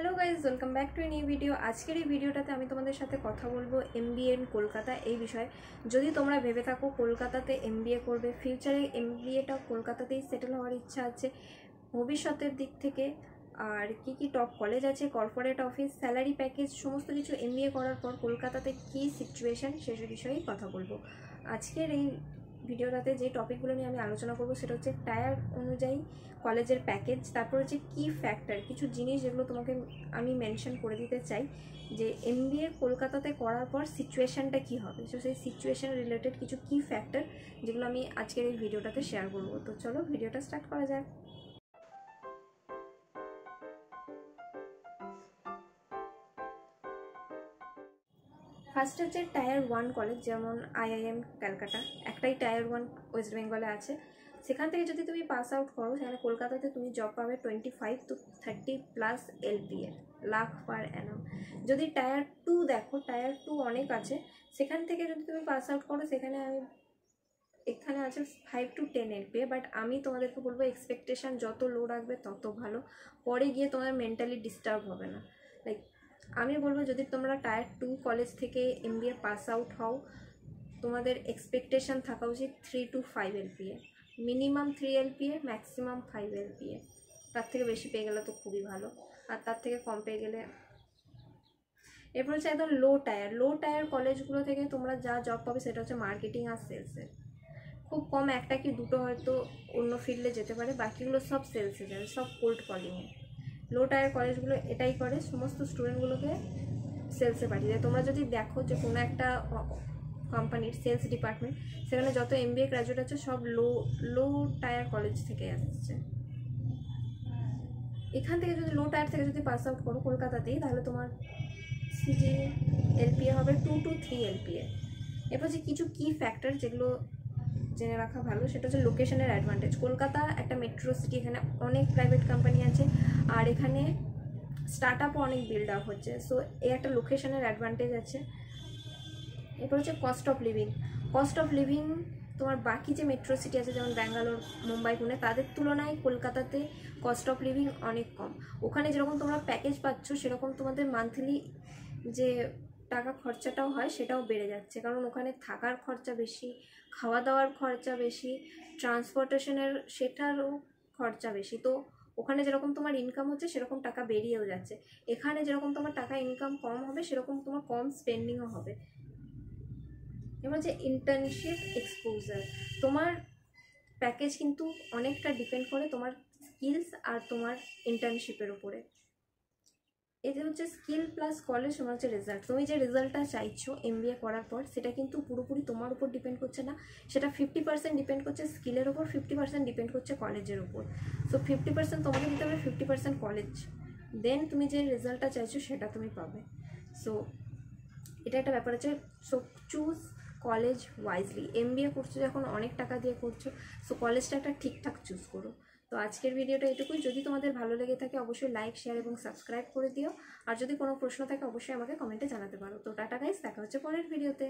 Hello guys welcome back to a new video. आजकेर এই ভিডিওটাতে আমি তোমাদের সাথে কথা বলবো এমবিএ ইন কলকাতা এই বিষয়ে। যদি তোমরা ভেবে থাকো কলকাতাতে এমবিএ করবে, ফিউচারে এমবিএটা কলকাতাতেই সেটেল হওয়ার ইচ্ছা আছে ভবিষ্যতের দিক থেকে, আর কি টপ কলেজ আছে, কর্পোরেট অফিস, স্যালারি প্যাকেজ, সমস্ত কিছু এমবিএ করার পর কলকাতাতে কী সিচুয়েশান সেই বিষয়েই কথা বলবো। আজকের এই ভিডিওটাতে যে টপিকগুলো নিয়ে আমি আলোচনা করব সেটা হচ্ছে টায়ার অনুযায়ী কলেজের প্যাকেজ, তারপর হচ্ছে কি ফ্যাক্টর, কিছু জিনিস যেগুলো তোমাকে আমি মেনশন করে দিতে চাই যে এমবিএ কলকাতাতে করার পর সিচুয়েশানটা কী হবে। সো সেই সিচুয়েশান রিলেটেড কিছু কি ফ্যাক্টর যেগুলো আমি আজকের এই ভিডিওটাতে শেয়ার করবো। তো চলো ভিডিওটা স্টার্ট করা যাক। ফার্স্ট হচ্ছে টায়ার 1 কলেজ, যেমন আইআইএম ক্যালকাটা, একটাই টায়ার 1 ওয়েস্ট বেঙ্গলে আছে। সেখান থেকে যদি তুমি পাস আউট করো, সেখানে কলকাতাতে তুমি জব পাবে 25 to 30+ LPA লাখ পার অ্যানাম। যদি টায়ার 2 দেখো, টায়ার 2 অনেক আছে, সেখান থেকে যদি তুমি পাস আউট করো সেখানে এখানে আছে 5 to 10 LPA। বাট আমি তোমাদেরকে বলবো এক্সপেকটেশান যত লো রাখবে তত ভালো, পরে গিয়ে তোমাদের মেন্টালি ডিস্টার্ব হবে না। লাইক আমি বলবো যদি তোমরা টায়ার 2 কলেজ থেকে এমবিএ পাস আউট হও, তোমাদের এক্সপেকটেশান থাকা উচিত 3 to 5 LPA, minimum 3 LPA, maximum 5 LPA। তার থেকে বেশি পেয়ে গেলে তো খুবই ভালো, আর তার থেকে কম পেয়ে গেলে। এরপর হচ্ছে একদম লো টায়ার কলেজগুলো থেকে তোমরা যা জব পাবে সেটা হচ্ছে মার্কেটিং আর সেলসের। খুব কম একটা কি দুটো হয়তো অন্য ফিল্ডে যেতে পারে, বাকিগুলো সব সেলসে যাবে, সব কোল্ড কলিংয়ে। লো টায়ার কলেজগুলো এটাই করে, সমস্ত স্টুডেন্টগুলোকে সেলসে পাঠিয়ে দেয়। তোমরা যদি দেখো যে কোনো একটা কোম্পানির সেলস ডিপার্টমেন্ট, সেখানে যত এমবিএ গ্র্যাজুয়েট আছে সব লো টায়ার কলেজ থেকে আসছে। এখান থেকে যদি লো টায়ার থেকে যদি পাস আউট করো কলকাতাতেই, তাহলে তোমার সিজি এলপিএ হবে 2 to 3 LPA। এরপর যে কিছু কি ফ্যাক্টর যেগুলো জেনে রাখা ভালো, সেটা হচ্ছে লোকেশনের অ্যাডভান্টেজ। কলকাতা একটা মেট্রো সিটি, এখানে অনেক প্রাইভেট কোম্পানি আছে, আর এখানে স্টার্ট আপও অনেক বিল্ড আপ হচ্ছে। সো এই একটা লোকেশনের অ্যাডভান্টেজ আছে। এরপর হচ্ছে কস্ট অফ লিভিং তোমার বাকি যে মেট্রো সিটি আছে যেমন ব্যাঙ্গালোর, মুম্বাই, পুনে, তাদের তুলনায় কলকাতাতে কস্ট অফ লিভিং অনেক কম। ওখানে যেরকম তোমরা প্যাকেজ পাচ্ছ সেরকম তোমাদের মান্থলি যে টাকা খরচাটাও হয় সেটাও বেড়ে যাচ্ছে, কারণ ওখানে থাকার খরচা বেশি, খাওয়া দাওয়ার খরচা বেশি, ট্রান্সপোর্টেশনের সেটারও খরচা বেশি। তো ওখানে যেরকম তোমার ইনকাম হচ্ছে সেরকম টাকা বেরিয়েও যাচ্ছে। এখানে যেরকম তোমার টাকা ইনকাম কম হবে সেরকম তোমার কম স্পেন্ডিংও হবে। এবার যে ইন্টার্নশিপ এক্সপোজার, তোমার প্যাকেজ কিন্তু অনেকটা ডিপেন্ড করে তোমার স্কিলস আর তোমার ইন্টার্নশিপের উপরে। এতে হচ্ছে স্কিল প্লাস কলেজ তোমার হচ্ছে রেজাল্ট। তুমি যে রেজাল্টটা চাইছো এমবিএ করার পর সেটা কিন্তু পুরোপুরি তোমার উপর ডিপেন্ড করছে না, সেটা 50% ডিপেন্ড করছে স্কিলের ওপর, 50% ডিপেন্ড করছে কলেজের ওপর। সো 50% তোমাকে দিতে হবে, 50% কলেজ, দেন তুমি যে রেজাল্টটা চাইছো সেটা তুমি পাবে। সো এটা একটা ব্যাপার আছে। So choose college wisely. MBA করছো যখন অনেক টাকা দিয়ে করছো, সো কলেজটা একটা ঠিকঠাক চুজ করো। তো আজকের ভিডিওটা এটুকুই। যদি তোমাদের ভালো লেগে থাকে অবশ্যই লাইক, শেয়ার এবং সাবস্ক্রাইব করে দিও, আর যদি কোনো প্রশ্ন থাকে অবশ্যই আমাকে কমেন্টে জানাতে পারো। তো টাটা গাইস, দেখা হচ্ছে পরের ভিডিওতে।